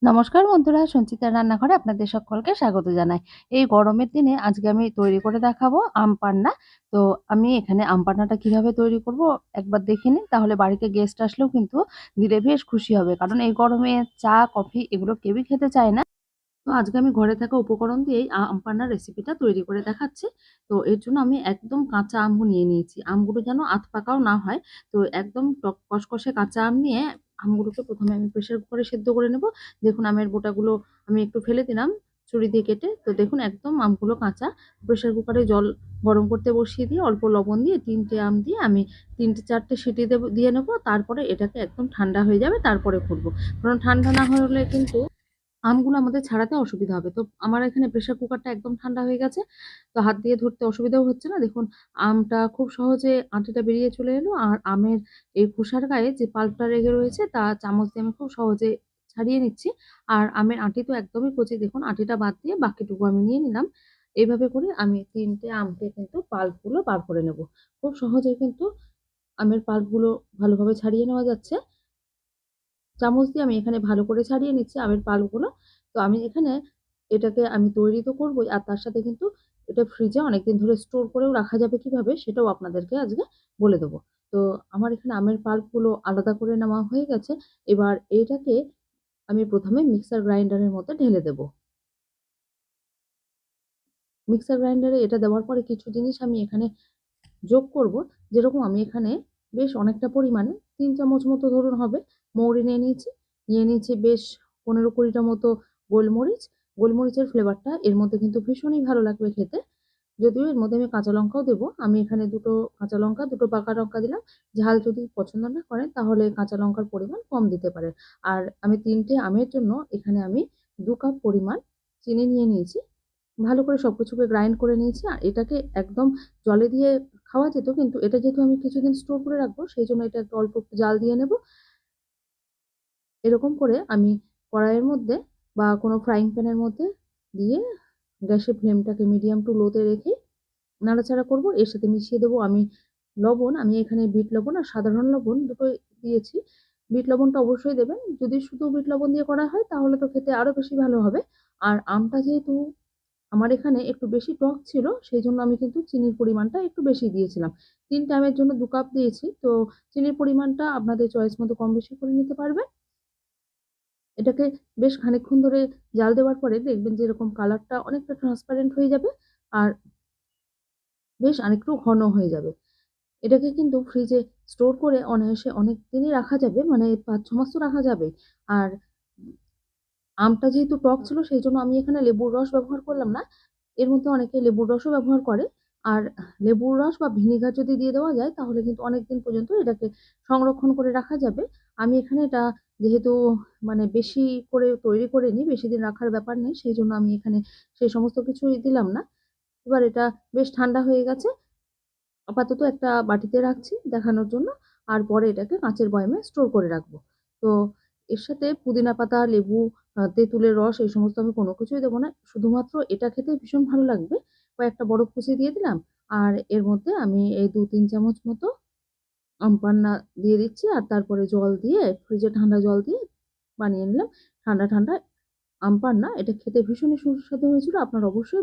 নমস্কার বন্ধুরা, সঞ্চিতার রান্নাঘরে আপনাদের সকলকে স্বাগত জানাই। এই গরমের দিনে আজকে আমি তৈরি করে দেখাবো আম পান্না। তো আমি এখানে আম পান্নাটা কিভাবে তৈরি করব একবার দেখে নিন, তাহলে বাড়িতে গেস্ট আসলেও কিন্তু দিলে বেশ খুশি হবে। কারণ এই গরমে চা, কফি এগুলো কেউই খেতে চায় না। তো আজকে আমি ঘরে থাকা উপকরণ দিয়েই আম পান্নার রেসিপিটা তৈরি করে দেখাচ্ছি। তো এর জন্য আমি একদম কাঁচা আমও নিয়ে নিয়েছি। আমগুলো যেন আধ পাকাও না হয়। তো একদম টক কষকষে কাঁচা আম নিয়ে আমগুলোকে প্রথমে আমি প্রেসার কুকারে সেদ্ধ করে নেব। দেখুন আমের বোটাগুলো আমি একটু ফেলে দিলাম ছুরি দিয়ে কেটে। তো দেখুন একদম আমগুলো কাঁচা। প্রেসার কুকারে জল গরম করতে বসিয়ে দিয়ে অল্প লবণ দিয়ে ৩ টে আম দিয়ে আমি ৩ টে ৪ টে সিটি দিয়ে নেব। তারপরে এটাকে একদম ঠান্ডা হয়ে যাবে, তারপরে খুলব। কারণ ঠান্ডা না হলে কিন্তু আমগুলো আমাদের ছাড়াতে অসুবিধা হবে। তো আমার এখানে প্রেসার কুকারটা একদম ঠান্ডা হয়ে গেছে। তো হাত দিয়ে ধরতে অসুবিধাও হচ্ছে না। দেখুন আমটা খুব সহজে আটিটা বেরিয়ে চলে এলো। আর আমের এই খোসার গায়ে যে পাল্পটা লেগে রয়েছে তা চামচ দিয়ে আমি খুব সহজে ছাড়িয়ে নিচ্ছি। আর আমের আঁটি তো একদমই কচি, দেখুন আঁটিটা বাদ দিয়ে বাকিটুকু আমি নিয়ে নিলাম। এইভাবে করে আমি ৩ টে আমকে কিন্তু পাল্পগুলো বার করে নেব। খুব সহজেই কিন্তু আমের পাল্পগুলো ভালোভাবে ছাড়িয়ে নেওয়া যাচ্ছে। চামচ দিয়ে আমি এখানে ভালো করে ছাড়িয়ে নিচ্ছি আমের পাল্পগুলো। তো আমি এখানে এটাকে আমি তৈরি তো করবোই, আর তার সাথে কিন্তু এটা ফ্রিজে অনেকদিন ধরে স্টোর করেও রাখা যাবে কিভাবে সেটাও আপনাদেরকে আজকে বলে দেবো। তো আমার এখানে আমের পাল্পগুলো আলাদা করে নেওয়া হয়ে গেছে। এবার এটাকে আমি প্রথমে মিক্সার গ্রাইন্ডারের মধ্যে ঢেলে দেব। মিক্সার গ্রাইন্ডারে এটা দেওয়ার পরে কিছু জিনিস আমি এখানে যোগ করব। যেরকম আমি এখানে বেশ অনেকটা পরিমাণে ৩ চামচ মতো ধরুন হবে মৌরি নিয়ে নিয়েছি। নিয়ে নিয়েছি বেশ ১৫-২০ টা মতো গোলমরিচ। গোলমরিচের ফ্লেভারটা এর মধ্যে কিন্তু ভীষণই ভালো লাগবে খেতে। যদিও এর মধ্যে আমি কাঁচা লঙ্কাও দেবো। আমি এখানে ২ টো কাঁচা লঙ্কা, ২ টো পাকা লঙ্কা দিলাম। ঝাল যদি পছন্দ না করেন তাহলে কাঁচা লঙ্কার পরিমাণ কম দিতে পারেন। আর আমি ৩ টে আমের জন্য এখানে আমি ২ কাপ পরিমাণ চিনি নিয়ে নিয়েছি। ভালো করে সবকিছুকে গ্রাইন্ড করে নিয়েছি। আর এটাকে একদম জলে দিয়ে খাওয়া যেত, কিন্তু এটা যেহেতু আমি কিছুদিন স্টোর করে রাখবো সেইজন্য এটা একটু অল্প একটু জাল দিয়ে নেব। এরকম করে আমি কড়াইয়ের মধ্যে বা কোনো ফ্রাইং প্যানের মধ্যে দিয়ে গ্যাসের ফ্লেমটাকে মিডিয়াম টু লোতে রেখে নাড়াচাড়া করব। এর সাথে মিশিয়ে দেবো আমি লবণ। আমি এখানে বিট লবণ আর সাধারণ লবণ দুটোই দিয়েছি। বিট লবণটা অবশ্যই দেবেন। যদি শুধু বিট লবণ দিয়ে করা হয় তাহলে তো খেতে আরো বেশি ভালো হবে। আর আমটা যেহেতু আমার এখানে একটু বেশি টক ছিল, সেইজন্য আমি কিন্তু চিনির পরিমাণটা একটু বেশি দিয়েছিলাম। ৩ টা আমের জন্য ২ কাপ দিয়েছি। তো চিনির পরিমাণটা আপনাদের চয়েস মতো কম বেশি করে নিতে পারবেন। এটাকে বেশ খানিকক্ষণ ধরে জাল দেওয়ার পরে দেখবেন যে এরকম কালারটা অনেকটা ট্রান্সপারেন্ট হয়ে যাবে। আর বেশ আরেকটু ঘন হয়ে যাবে। এটাকে কিন্তু ফ্রিজে স্টোর করে অনায়াসে অনেকদিনই রাখা যাবে। মানে ৫-৬ মাস তো রাখা যাবেই। আর আমটা যেহেতু টক ছিল সেইজন্য আমি এখানে লেবুর রস ব্যবহার করলাম না। এর মধ্যে অনেকে লেবুর রসও ব্যবহার করে। আর লেবুর রস বা ভিনেগার যদি দিয়ে দেওয়া যায় তাহলে কিন্তু অনেকদিন পর্যন্ত এটাকে সংরক্ষণ করে রাখা যাবে। আমি এখানে এটা যেহেতু মানে বেশি করে তৈরি করিনি, বেশিদিন রাখার ব্যাপার নেই, সেইজন্য আমি এখানে সেই সমস্ত কিছুই দিলাম না। এবার এটা বেশ ঠান্ডা হয়ে গেছে। আপাতত একটা বাটিতে রাখছি দেখানোর জন্য। আর পরে এটাকে কাঁচের বয়ামে স্টোর করে রাখবো। তো এর সাথে পুদিনা পাতা, লেবু, তেঁতুলের রস এই সমস্ত আমি কোনো কিছুই দেব না। শুধুমাত্র এটা খেতে ভীষণ ভালো লাগবে। কয়েকটা বরফ কুচি দিয়ে দিলাম। আর এর মধ্যে আমি এই ২-৩ চামচ মতো আম পান্না দিয়ে দিচ্ছি। আর তারপরে জল দিয়ে ফ্রিজে ঠান্ডা জল দিয়ে বানিয়ে নিলাম। ঠান্ডা, ঠান্ডা আম পান্না। এটা খেতে ভীষণই সুস্বাদু হয়েছিল। আপনারা অবশ্যই